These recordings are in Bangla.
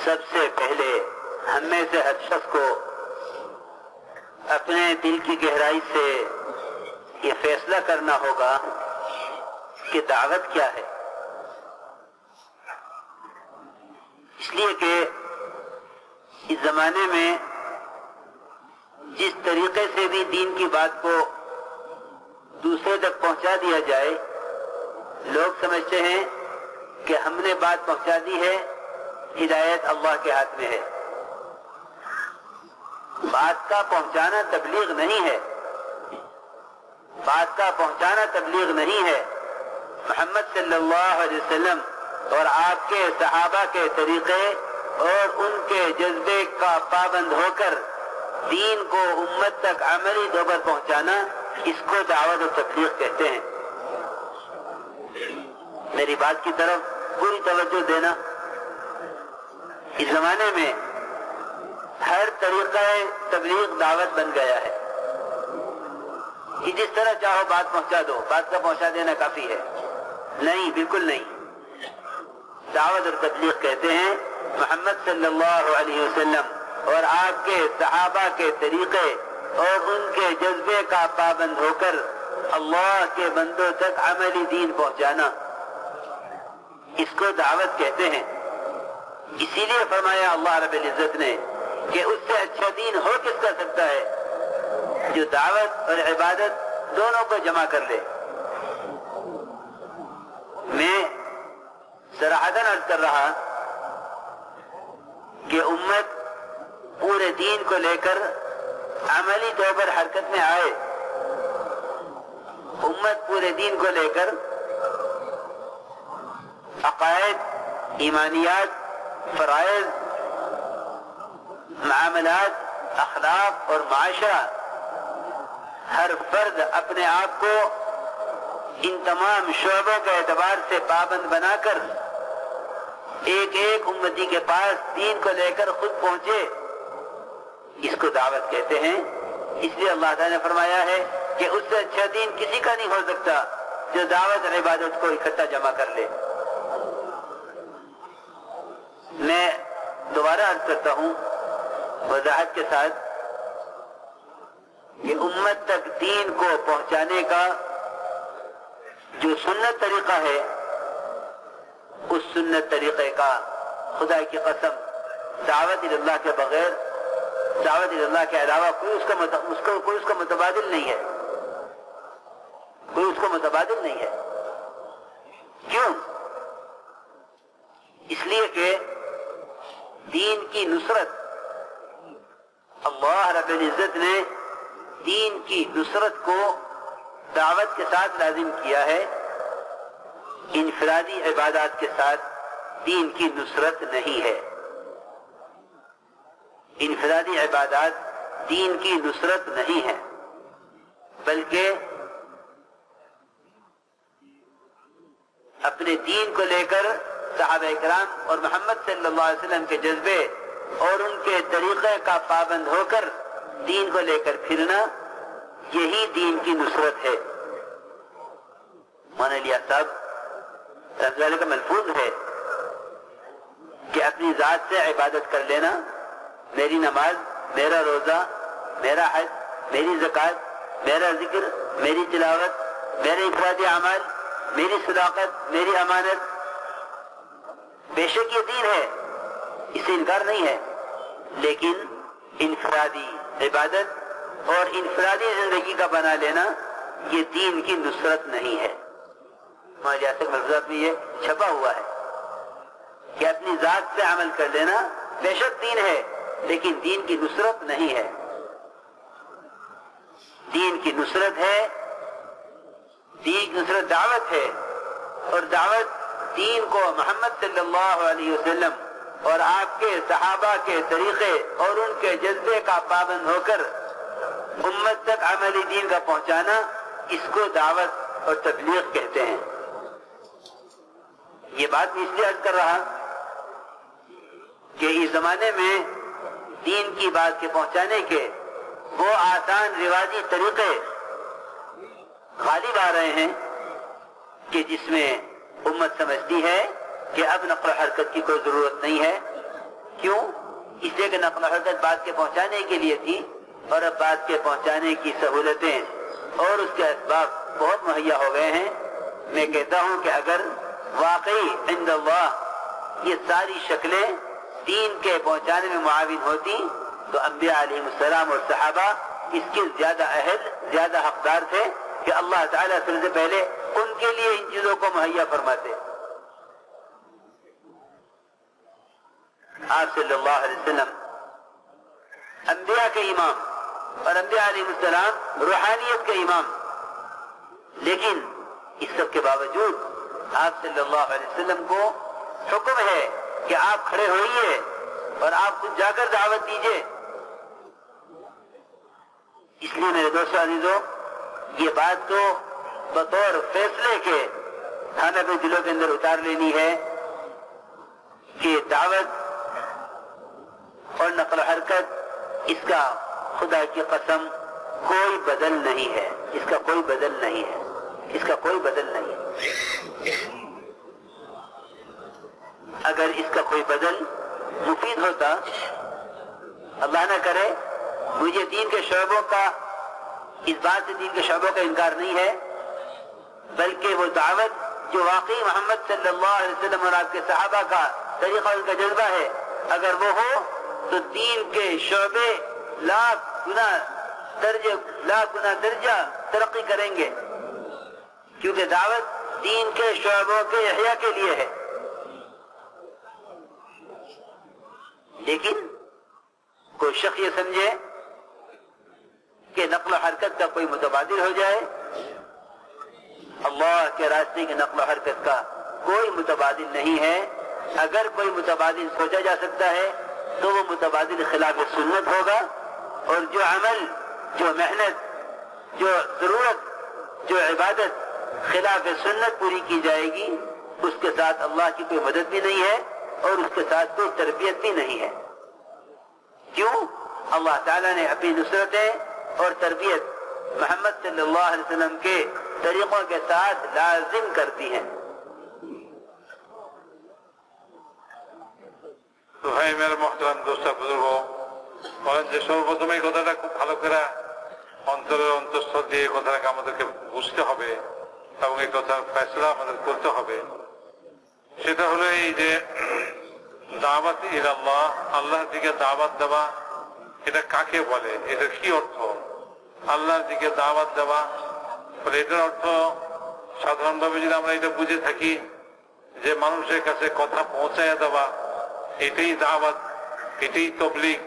سب سے پہلے ہم میں سے ہر شخص کو اپنے دل کی گہرائی سے یہ فیصلہ کرنا ہوگا کہ دعوت کیا ہے. اس لیے کہ اس زمانے میں جس طریقے سے بھی دین کی بات کو دوسرے تک پہنچا دیا جائے، لوگ سمجھتے ہیں کہ ہم نے بات پہنچا دی ہے، ہدایت اللہ کے ہاتھ میں ہے. بات کا پہنچانا تبلیغ نہیں ہے، بات کا پہنچانا تبلیغ نہیں ہے. محمد صلی اللہ علیہ وسلم اور آپ کے صحابہ کے طریقے اور ان کے جذبے کا پابند ہو کر دین کو امت تک عملی طور پر پہنچانا، اس کو دعوت و تبلیغ کہتے ہیں. میری بات کی طرف پوری توجہ دینا. اس زمانے میں ہر طریقہ تبلیغ دعوت بن گیا ہے کہ جس طرح چاہو بات پہنچا دو، بات کا پہنچا دینا کافی ہے. نہیں، بالکل نہیں. دعوت اور تبلیغ کہتے ہیں محمد صلی اللہ علیہ وسلم اور آپ کے صحابہ کے طریقے اور ان کے جذبے کا پابند ہو کر اللہ کے بندوں تک عملی دین پہنچانا، اس کو دعوت کہتے ہیں. اسی لیے فرمایا اللہ رب العزت نے کہ اس سے اچھا دین ہو کس کر سکتا ہے جو دعوت اور عبادت دونوں کو جمع کر لے. میں صراحتاً عرض کر رہا کہ امت پورے دین کو لے کر عملی طور پر حرکت میں آئے. امت پورے دین کو لے کر عقائد، ایمانیات، فرائض، معاملات، اخلاق اور معاشرہ، ہر فرد اپنے آپ کو ان تمام شعبوں کے اعتبار سے پابند بنا کر ایک ایک امتی کے پاس دین کو لے کر خود پہنچے، اس کو دعوت کہتے ہیں. اس لیے اللہ تعالیٰ نے فرمایا ہے کہ اس سے اچھا دین کسی کا نہیں ہو سکتا جو دعوت اور عبادت کو اکٹھا جمع کر لے. میں دوبارہ عرض کرتا ہوں وضاحت کے ساتھ کہ امت تک دین کو پہنچانے کا جو سنت طریقہ ہے، اس سنت طریقے کا خدا کی قسم دعوت اللہ کے بغیر، دعوت اللہ کے علاوہ کوئی اس کا متبادل نہیں ہے. کوئی اس کو متبادل نہیں ہے. کیوں؟ اس لیے کہ دین کی نصرت، اللہ رب العزت نے دین کی نصرت کو دعوت کے ساتھ لازم کیا ہے. انفرادی عبادات کے ساتھ دین کی نصرت نہیں ہے. انفرادی عبادات دین کی نصرت نہیں ہے، بلکہ اپنے دین کو لے کر صحابہ کرام اور محمد صلی اللہ علیہ وسلم کے جذبے اور ان کے طریقے کا پابند ہو کر دین کو لے کر پھرنا، یہی دین کی نصرت ہے. مولانا الیاس صاحب رحمۃ اللہ کا ملفوظ ہے کہ اپنی ذات سے عبادت کر لینا، میری نماز، میرا روزہ، میرا حج، میری زکوٰۃ، میرا ذکر، میری تلاوت، میرے انفرادی اعمال، میری صداقت، میری امانت، بے شک یہ دین ہے، اس سے انکار نہیں ہے. لیکن انفرادی عبادت اور انفرادی زندگی کا بنا لینا یہ دین کی نصرت نہیں ہے. ہمارے ریاست ملفوظات میں یہ چھپا ہوا ہے کہ اپنی ذات سے عمل کر لینا بے شک دین ہے، لیکن دین کی نصرت نہیں ہے. دین کی نصرت ہے، دین کی نصرت دعوت ہے، اور دعوت دین کو محمد صلی اللہ علیہ وسلم اور آپ کے صحابہ کے طریقے اور ان کے جذبے کا پابند ہو کر امت تک عملی دین کا پہنچانا، اس کو دعوت اور تبلیغ کہتے ہیں. یہ بات میں اس لیے عرض کر رہا کہ اس زمانے میں دین کی بات کے پہنچانے کے وہ آسان رواجی طریقے غالب آ رہے ہیں کہ جس میں امت سمجھتی ہے کہ اب نقل و حرکت کی کوئی ضرورت نہیں ہے، کیوں؟ اس لیے کہ نقل و حرکت بات کے پہنچانے کے لیے تھی، اور اب بات کے پہنچانے کی سہولتیں اور اس کے اسباب بہت مہیا ہو گئے ہیں۔ میں کہتا ہوں کہ اگر واقعی عند اللہ یہ ساری شکلیں دین کے پہنچانے میں معاون ہوتی تو انبیاء علیہ السلام اور صحابہ اس کے زیادہ اہل، زیادہ حقدار تھے کہ اللہ تعالیٰ سب سے پہلے ان کے لیے ان چیزوں کو مہیا فرماتے۔ آپ صلی اللہ علیہ وسلم انبیاء کے امام، اور انبیاء علیہ السلام روحانیت کے امام، لیکن اس سب کے باوجود آپ صلی اللہ علیہ وسلم کو حکم ہے کہ آپ کھڑے ہوئیے اور آپ خود جا کر دعوت دیجئے۔ اس لیے میرے دوستو عزیزو، یہ بات تو بطور فیصلے کے ہمیں اپنے دلوں کے اندر اتار لینی ہے کہ دعوت اور نقل و حرکت اس کا خدا کی قسم کوئی بدل نہیں ہے، اس کا کوئی بدل نہیں ہے، اس کا کوئی بدل نہیں ہے۔ اگر اس کا کوئی بدل مفید ہوتا، اللہ نہ کرے، مجھے دین کے شعبوں کا، اس بات سے دین کے شعبوں کا انکار نہیں ہے، بلکہ وہ دعوت جو واقعی محمد صلی اللہ علیہ وسلم اور آپ کے صحابہ کا طریقہ، ان کا جذبہ ہے، اگر وہ ہو تو دین کے شعبے لاکھ گنا درجہ ترقی کریں گے، کیونکہ دعوت دین کے شعبوں کے احیاء کے لیے ہے۔ لیکن کوئی شخص یہ سمجھے کہ نقل و حرکت کا کوئی متبادل ہو جائے، اللہ کے راستے کی نقل و حرکت کا کوئی متبادل نہیں ہے۔ اگر کوئی متبادل سوچا جا سکتا ہے تو وہ متبادل خلاف سنت ہوگا، اور جو عمل، جو محنت، جو ضرورت، جو عبادت خلاف سنت پوری کی جائے گی، اس کے ساتھ اللہ کی کوئی مدد بھی نہیں ہے اور اس کے ساتھ کوئی تربیت بھی نہیں ہے۔ کیوں؟ اللہ تعالیٰ نے اپنی نصرتیں اور تربیت محمد صلی اللہ علیہ وسلم کے طریقوں کے ساتھ لازم کرتی ہیں۔ তো ভাই মেরে মহতরম দোস্ত বুজুর্গ বলেন যে সর্বপ্রথম এই কথাটা খুব ভালো করে অন্তরের অন্তঃস্থল দিয়ে কথাটাকে আমাদেরকে বুঝতে হবে এবং এই কথার ফয়সালা আমাদের করতে হবে। সেটা হলো এই যে দাওয়াত ইলাল্লাহ, আল্লাহর দিকে দাওয়াত দেওয়া, এটা কাকে বলে, এটা কি অর্থ? আল্লাহর দিকে দাওয়াত দেওয়া, এটার অর্থ সাধারণভাবে যদি আমরা এটা বুঝে থাকি যে মানুষের কাছে কথা পৌঁছায় দেওয়া, এটাই দাওয়াত, এটাই তাবলীগ,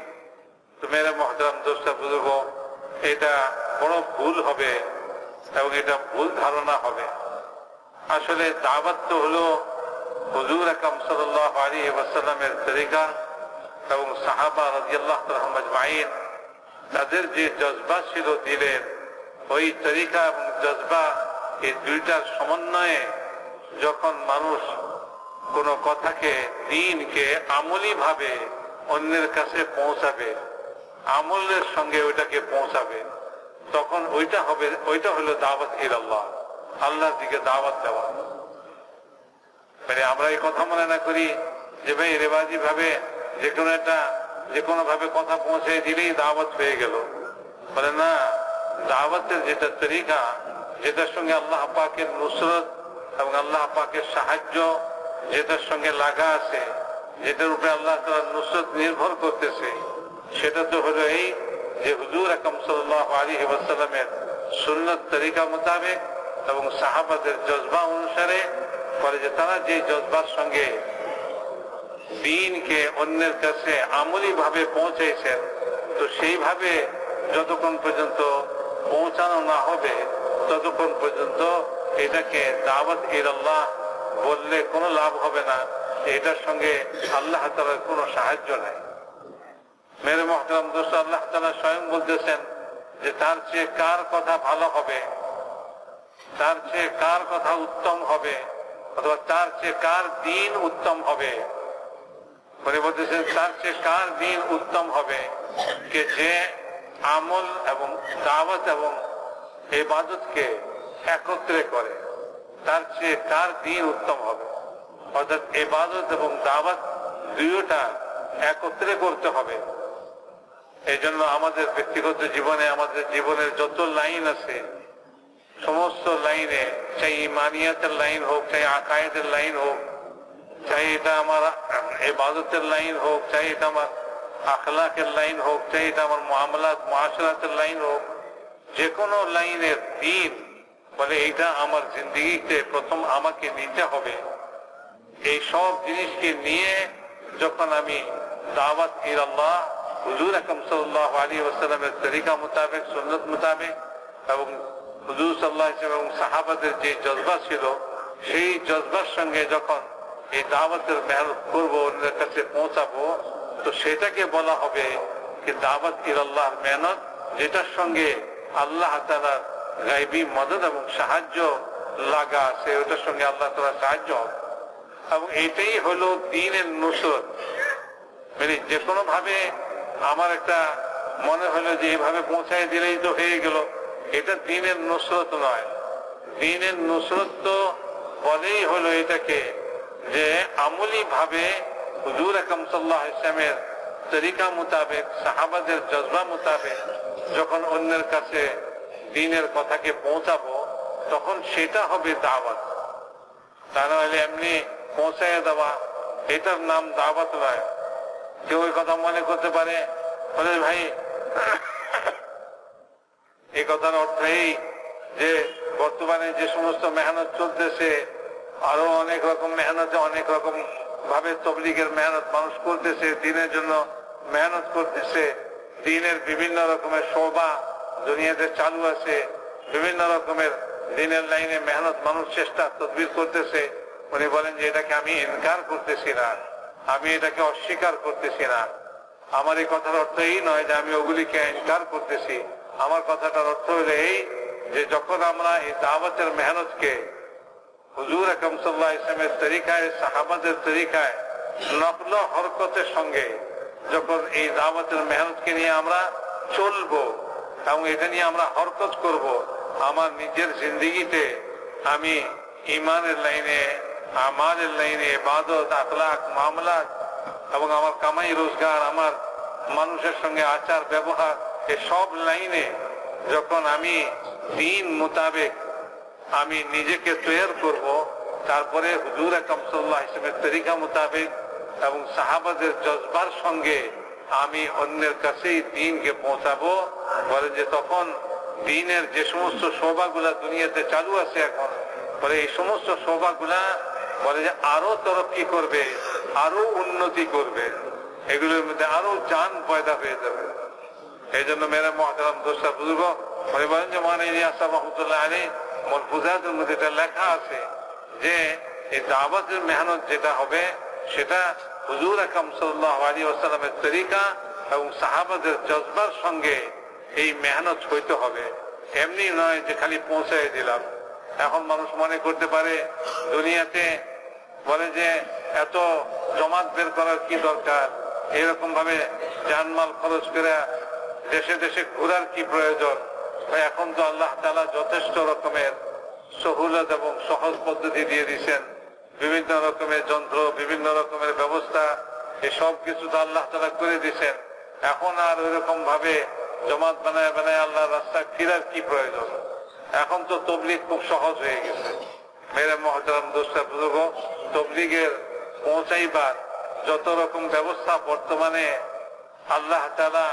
তো মেরে মহতরম দোস্ত বুজুর্গ, এটা বড় ভুল হবে এবং এটা ভুল ধারণা হবে। আসলে দাওয়াত তো হলো হুজুর আকরাম সাল্লাল্লাহু আলাইহি ওয়াসাল্লামের তরিকা এবং সাহাবা রাদিয়াল্লাহু তাআলা আজমাইন তাদের যে জজবা ছিল দিলের, ওই তরিকা এবং জজবা, এই দুইটার সমন্বয়ে যখন মানুষ কোন কথাকে, দ্বীনকে আমলি ভাবে অন্যের কাছে পৌঁছাবে, আমলের সঙ্গে ওইটাকে পৌঁছাবে, তখন ওইটা হলো দাওয়াত ইলাল্লাহ, আল্লাহর দিকে দাওয়াত দেওয়া। মানে আমরা এই কথা মনে না করি যে ভাই রেবাজি ভাবে যে কোনো ভাবে কথা পৌঁছে দিলেই দাওয়াত হয়ে গেল। বলে না, দাওয়াতের যেটা তরিকা, যেটার সঙ্গে আল্লাহ পাকের নুসরত এবং আল্লাহ পাকের সাহায্য যেটার সঙ্গে লাগা আছে, যেটার উপরে আল্লাহ তাআলার নুসরত নির্ভর করতেছে, সেটা তো হলো এই যে হুজুর আকরাম সাল্লাল্লাহু আলাইহি ওয়াসাল্লামের সুন্নাত তরিকা মোতাবেক এবং সাহাবাদের জজবা অনুসারে করে, যে তারা যে জজবার সঙ্গে দ্বীনকে অন্যের কাছে আমলি ভাবে পৌঁছেছেন, তো সেইভাবে যতক্ষণ পর্যন্ত পৌঁছানো না হবে ততক্ষণ পর্যন্ত এটাকে দাওয়াত ইলাল্লাহ বললে কোনো লাভ হবে না, এটার সঙ্গে আল্লাহ তাআলার কোনো সাহায্য নাই। মেরে মুহতারাম দোস্ত, আল্লাহ তাআলা স্বয়ং বলতেছেন যে তার চেয়ে কার কথা ভালো হবে, তার চেয়ে কার কথা উত্তম হবে, অথবা তার চেয়ে কার দ্বীন উত্তম হবে। বলে বলতেছেন তার চেয়ে কার দ্বীন উত্তম হবে, কে যে আমল এবং দাওয়াত এবং ইবাদতকে একত্রে করে, তার চেয়ে কার দ্বীন উত্তম হবে। অর্থাৎ ইবাদত এবং দাওয়াত দুইটা একত্রে করতে হবে। এই জন্য আমাদের ব্যক্তিগত জীবনে, আমাদের জীবনের যত লাইন আছে, সমস্ত লাইনে, চাই ইমানিয়াতের লাইন হোক, চাই আকায়েদের লাইন হোক, চাই এটা আমার ইবাদতের লাইন হোক, চাই এটা আমার আখলাকের লাইন হোক, চাই এটা আমার মুআমালাত মুআশারাতের লাইন হোক, যে কোনো লাইনের দিন বলে এইটা আমার জিন্দেগিতে প্রথম আমাকে নিতে হবে। এই সব জিনিসকে নিয়ে যখন আমি দাওয়াত ইলাল্লাহ হুজুর আকরাম সাল্লাল্লাহু আলাইহি ওয়াসাল্লামের তরিকা মোতাবেক, সুন্নাত মোতাবেক এবং হুজুর সাল্লাল্লাহু আলাইহি ওয়াসাল্লাম এবং সাহাবাদের যে জজবা ছিল, সেই জজবার সঙ্গে যখন এই দাওয়াতের মেহনত করবো, অন্যের কাছে পৌঁছাবো, তো সেটাকে বলা হবে যে দাওয়াত ইলাল্লাহর মেহনত, যেটার সঙ্গে আল্লাহ তাআলার গায়বী মদদ এবং সাহায্য লাগা আছে, ওটার সঙ্গে আল্লাহ তাআলার সাহায্য হবে। এবং এটাই হলো দ্বীনের নুসরত। মানে যে কোনো ভাবে আমার একটা মনে হলো যে এইভাবে পৌঁছায় দিলেই তো হয়ে গেল, এটা দ্বীনের নুসরত নয়। দ্বীনের নুসরত তো বলেই হলো এটাকে যে আমলি ভাবে হুজুর আকরাম সাল্লাল্লাহু আলাইহি ওয়াসাল্লামের তরিকা মোতাবেক, সাহাবাদের জজবা মোতাবেক যখন অন্যের কাছে দ্বীনের কথাকে পৌঁছাবো, তখন সেটা হবে দাওয়াত। তা নাহলে এমনি পৌঁছায় দেওয়া, এটার নাম দাওয়াত নয়। কেউ ওই কথা মনে করতে পারে, বলে ভাই এই কথার অর্থ এই যে বর্তমানে যে সমস্ত মেহনত চলতেছে, আরো অনেক রকম মেহনতে অনেক রকম ভাবে তবলিগের মেহনত মানুষ করতেছে, দ্বীনের জন্য মেহনত করতেছে, দ্বীনের বিভিন্ন রকমের শোভা দুনিয়াতে চালু আছে, বিভিন্ন রকমের দ্বীনের লাইনে মেহনত মানুষ চেষ্টা তদবির করতেছে। উনি বলেন যে এটাকে আমি ইনকার করতেছি না, আমি এটাকে অস্বীকার করতেছি না। আমার এই কথার অর্থ এই নয় যে আমি ওগুলিকে ইনকার করতেছি। আমার কথাটার অর্থ হলো এই যে যখন আমরা এই দাওয়াতের মেহনতকে হুজুর আকরাম সাল্লাল্লাহু আলাইহি ওয়াসাল্লামের তরিকায়, সাহাবাদের তরিকায় নকল হরকতের সঙ্গে যখন এই দাওয়াতের মেহনতকে নিয়ে আমরা চলবো এবং এটা নিয়ে আমরা হরকত করব, আমার নিজের জিন্দেগিতে আমি ইমানের লাইনে, আমালের লাইনে, ইবাদত, আখলাক, মামলাত এবং আমার কামাই রোজগার, আমার মানুষের সঙ্গে আচার ব্যবহার, এই সব লাইনে যখন আমি দ্বীন মোতাবেক আমি নিজেকে তৈরি করব, তারপরে হুজুর আকরাম সাল্লাল্লাহু আলাইহি ওয়াসাল্লামের তরিকা মোতাবেক এবং সাহাবাদের জজবার সঙ্গে আমি অন্যের কাছেই দ্বীনকে পৌঁছাবো। বলে যে তখন দ্বীনের যে সমস্ত শোভাগুলা দুনিয়াতে চালু আছে এখন, বলে এই সমস্ত শোভাগুলা বলে যে আরো তরক্কি করবে, আরো উন্নতি করবে, এগুলোর মধ্যে আরো জান পয়দা হয়ে যাবে। এই জন্য মেরা মুহতারাম দোস্তা বুজুর্গ উনি বলেন যে মৌলানা ইলিয়াস সাহেব রহমাতুল্লাহ আলাইহি মালফুজাতের মধ্যে এটা লেখা আছে যে এই দাওয়াতের মেহনত যেটা হবে সেটা হুজুর আকরাম সাল্লাল্লাহু আলাইহি ওয়াসাল্লামের তরিকা এবং সাহাবাদের জজবার সঙ্গে এই মেহনত হইতে হবে। এমনি নয় যে খালি পৌঁছায় দিলাম। এখন মানুষ মনে করতে পারে দুনিয়াতে বলে যে এত জমাত বের করার কি দরকার, এরকম ভাবে জানমাল খরচ করে দেশে দেশে ঘোরার কি প্রয়োজন। এখন তো আল্লাহ তাআলা যথেষ্ট রকমের সহুলত এবং সহজ পদ্ধতি দিয়ে দিচ্ছেন, বিভিন্ন রকমের যন্ত্র, বিভিন্ন রকমের ব্যবস্থা, এসব কিছু তো আল্লাহ তাআলা করে দিচ্ছেন। এখন আর ওইরকম ভাবে জমাত বানায় বানায় আল্লাহ রাস্তায় ফিরার কি প্রয়োজন। এখন তো তবলিগ খুব সহজ হয়ে গেছে। মেরে মহতারাম দোস্তা বুজুর্গ, তবলিগের পৌঁছাইবার যত রকম ব্যবস্থা বর্তমানে আল্লাহ তাআলা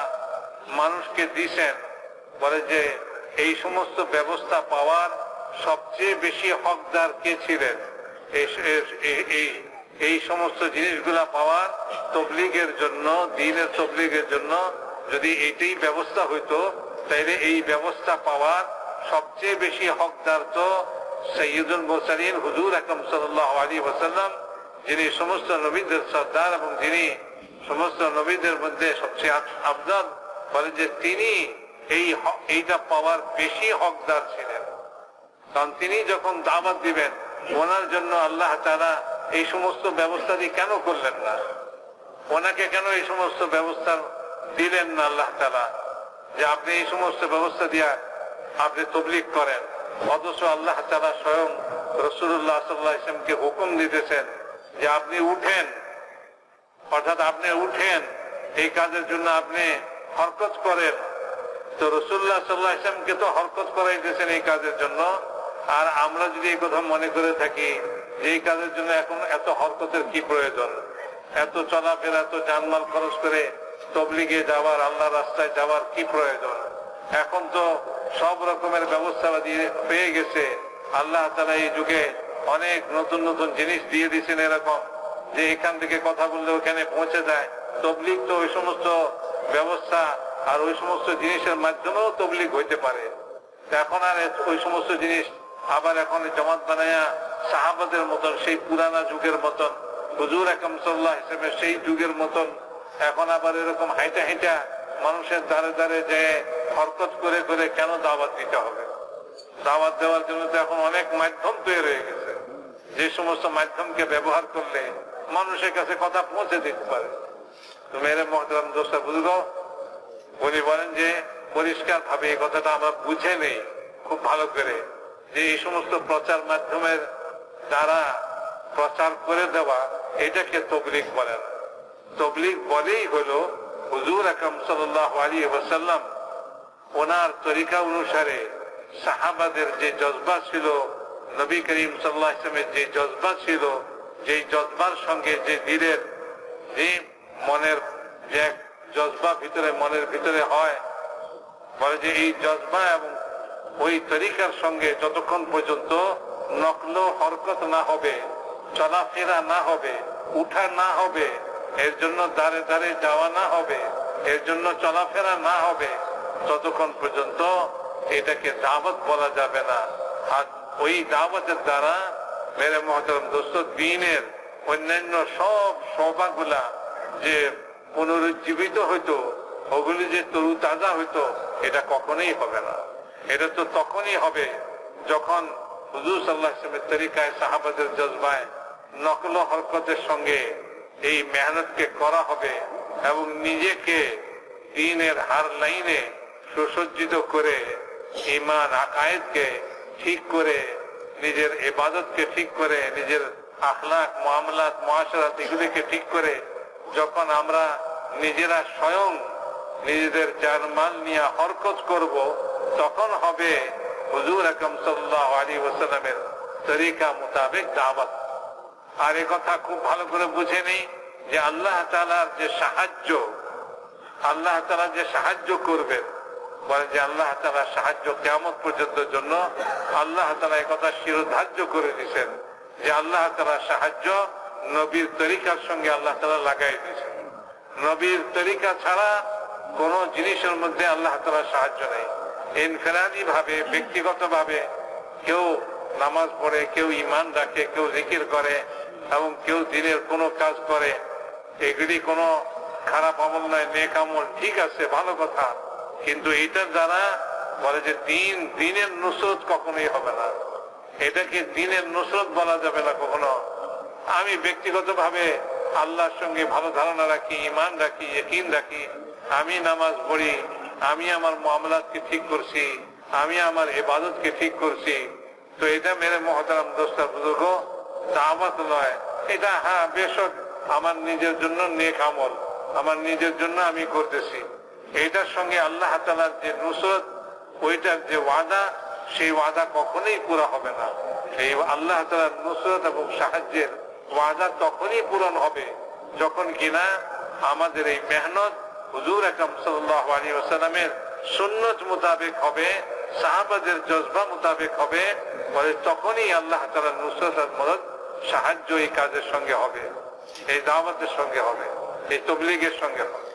মানুষকে দিয়েছেন, বলে যে এই সমস্ত ব্যবস্থা পাওয়ার সবচেয়ে বেশি হকদার কে ছিলেন? এই সমস্ত জিনিসগুলা পাওয়ার তবলিগের জন্য, দ্বীনের তবলিগের জন্য যদি এইটাই ব্যবস্থা হইতো, তাইলে এই ব্যবস্থা পাওয়ার সবচেয়ে বেশি হকদার তো সাইয়্যিদুল মুরসালিন হুজুর আকরাম সাল্লাল্লাহু আলাইহি ওয়াসাল্লাম, যিনি সমস্ত নবীদের সর্দার এবং যিনি সমস্ত নবীদের মধ্যে সবচেয়ে আফজাল। বলে যে তিনি এইটা পাওয়ার বেশি হকদার ছিলেন। কারণ তিনি যখন দাওয়াত দিবেন, ওনার জন্য আল্লাহ তাআলা এই সমস্ত ব্যবস্থা দিয়ে কেন করলেন না? ওনাকে কেন এই সমস্ত ব্যবস্থা দিলেন না আল্লাহ তাআলা যে আপনি এই সমস্ত ব্যবস্থা দিয়া আপনি তবলিগ করেন? অথচ আল্লাহ তাআলা স্বয়ং রাসূলুল্লাহ সাল্লাল্লাহু আলাইহি ওয়াসাল্লামকে হুকুম দিতেছেন যে আপনি উঠেন, অর্থাৎ আপনি উঠেন, এই কাজের জন্য আপনি হরকত করেন। তো রাসূলুল্লাহ সাল্লাল্লাহু আলাইহি ওয়াসাল্লামকে তো হরকত করাইতেছেন এই কাজের জন্য। আর আমরা যদি এই কথা মনে করে থাকি যে এই কাজের জন্য এখন এত হরকতের কি প্রয়োজন, এত চলাফেরা, এত জানমাল খরচ করে তবলিগে যাওয়ার, আল্লাহর রাস্তায় যাওয়ার কি প্রয়োজন, এখন তো সব রকমের ব্যবস্থা হয়ে গেছে। আল্লাহ তাআলা এই যুগে অনেক নতুন নতুন জিনিস দিয়ে দিয়েছেন, এরকম যে এখান থেকে কথা বললে ওখানে পৌঁছে যায়। তবলিগ তো ওই সমস্ত ব্যবস্থা আর ওই সমস্ত জিনিসের মাধ্যমেও তবলিগ হইতে পারে। এখন আর ওই সমস্ত জিনিস আবার এখন জামাত বানায়া সাহাবাদের মতন, সেই পুরানা যুগের মতন, হুজুর আকরাম সাল্লাল্লাহু আলাইহি ওয়াসাল্লামের সেই যুগের মতন এখন আবার এরকম হাইটা হাইটা মানুষের দ্বারে দ্বারে যে হরকত করে করে কেন দাওয়াত দিতে হবে? দাওয়াত দেওয়ার জন্য তো এখন অনেক মাধ্যম তৈরি হয়ে গেছে, যে সমস্ত মাধ্যমকে ব্যবহার করলে মানুষের কাছে কথা পৌঁছে দিতে পারে। তো মেরে মহতারাম দোস্ত বুজুর্গ, উনি বলেন যে পরিষ্কার ভাবে এই কথাটা আমরা বুঝে নেই খুব ভালো করে, যে এই সমস্ত প্রচার মাধ্যমের দ্বারা প্রচার করে দেওয়া এটাকে তবলিগ বলে না। তবলিগ বলেই হলো হুজুর আকরাম সাল্লাল্লাহু আলাইহি ওয়াসাল্লাম ওনার তরিকা অনুসারে সাহাবাদের যে জজবা ছিল, নবী করিম সাল্লাল্লাহু আলাইহি ওয়াসাল্লামের যে জজবা ছিল, যেই জজবার সঙ্গে যে দিলের যে মনের যে জজবা ভিতরে মনের ভিতরে হয়, বলে যে এই জজবা এবং ওই তরিকার সঙ্গে যতক্ষণ পর্যন্ত নকল হরকত না হবে, চলাফেরা না হবে, উঠা না হবে, এর জন্য দাঁড়ে দাঁড়ে যাওয়া না হবে, এর জন্য চলাফেরা না হবে, ততক্ষণ পর্যন্ত এটাকে দাওয়াত বলা যাবে না। আর ওই দাওয়াতের দ্বারা মেরে মহতরম দোস্ত দ্বীনের অন্যান্য সব সভাগুলা যে পুনরুজ্জীবিত হইতো, ওগুলি যে তরু তাজা হইতো, এটা কখনোই হবে না। এটা তো তখনই হবে যখন হুজুর সাল্লাল্লাহু আলাইহি ওয়াসাল্লামের তরিকায়, সাহাবাদের জজবায় নকল হরকতের সঙ্গে এই মেহনতকে করা হবে এবং নিজেকে দ্বীনের হার লাইনে সুসজ্জিত করে, ঈমান আকায়েদকে ঠিক করে, নিজের ইবাদতকে ঠিক করে, নিজের আখলাক মুআমালাত মুআশারাত এগুলিকে ঠিক করে যখন আমরা নিজেরা স্বয়ং নিজেদের জানমাল নিয়ে হরকত করব, তখন হবে হুজুর আকরাম সাল্লাল্লাহু আলাইহি ওয়াসাল্লামের তরিকা মোতাবেক দাওয়াত। আর এ কথা খুব ভালো করে বুঝে নেই যে আল্লাহ তাআলার যে সাহায্য, আল্লাহ তাআলা যে সাহায্য করবেন, বলে যে আল্লাহ তাআলা সাহায্য কিয়ামত পর্যন্তের জন্য আল্লাহ তাআলা এই কথা শিরোধার্য করে দিয়েছেন যে আল্লাহ তাআলার সাহায্য নবীর তরিকার সঙ্গে আল্লাহ তাআলা লাগাই দিয়েছেন। নবীর তরিকা ছাড়া কোন জিনিসের মধ্যে আল্লাহ তাআলার সাহায্য নেই। ইনফিরাদি ভাবে, ব্যক্তিগত ভাবে কেউ নামাজ পড়ে, কেউ ঈমান রাখে, কেউ জিকির করে এবং কেউ দিনের কোনো কাজ করে, এগুলি কোনো খারাপ আমল নয়, নেক আমল, ঠিক আছে, ভালো কথা। কিন্তু এইটার দ্বারা বলে যে দিনের নুসরত কখনোই হবে না, এটাকে দিনের নুসরত বলা যাবে না কখনো। আমি ব্যক্তিগত ভাবে আল্লাহর সঙ্গে ভালো ধারণা রাখি, ঈমান রাখি, ইয়াকিন রাখি, আমি নামাজ পড়ি, আমি আমার মুআমালাতকে ঠিক করছি, আমি আমার ইবাদতকে ঠিক করছি, তো এটা মেরে মুহতারাম দোস্ত বুজুর্গ দাওয়াত নয়। এটা হ্যাঁ বেশক আমার নিজের জন্য নেক আমল, আমার নিজের জন্য আমি করতেছি। এটার সঙ্গে আল্লাহ তাআলার যে নুসরত, ওইটার যে ওয়াদা, সেই ওয়াদা কখনোই পুরা হবে না। এই আল্লাহ তাআলার নুসরত এবং সাহায্যের ওয়াদা তখনই পূরণ হবে যখন কিনা আমাদের এই মেহনত হুজুর আকরাম সাল্লাল্লাহু আলাইহি ওয়াসাল্লামের সুন্নত মোতাবেক হবে, সাহাবাদের জজবা মোতাবেক হবে, বলে তখনই আল্লাহ তাআলার নুসরত আর মদদ, সাহায্য এই কাজের সঙ্গে হবে, এই দাওয়াতের সঙ্গে হবে, এই তবলিগের সঙ্গে হবে।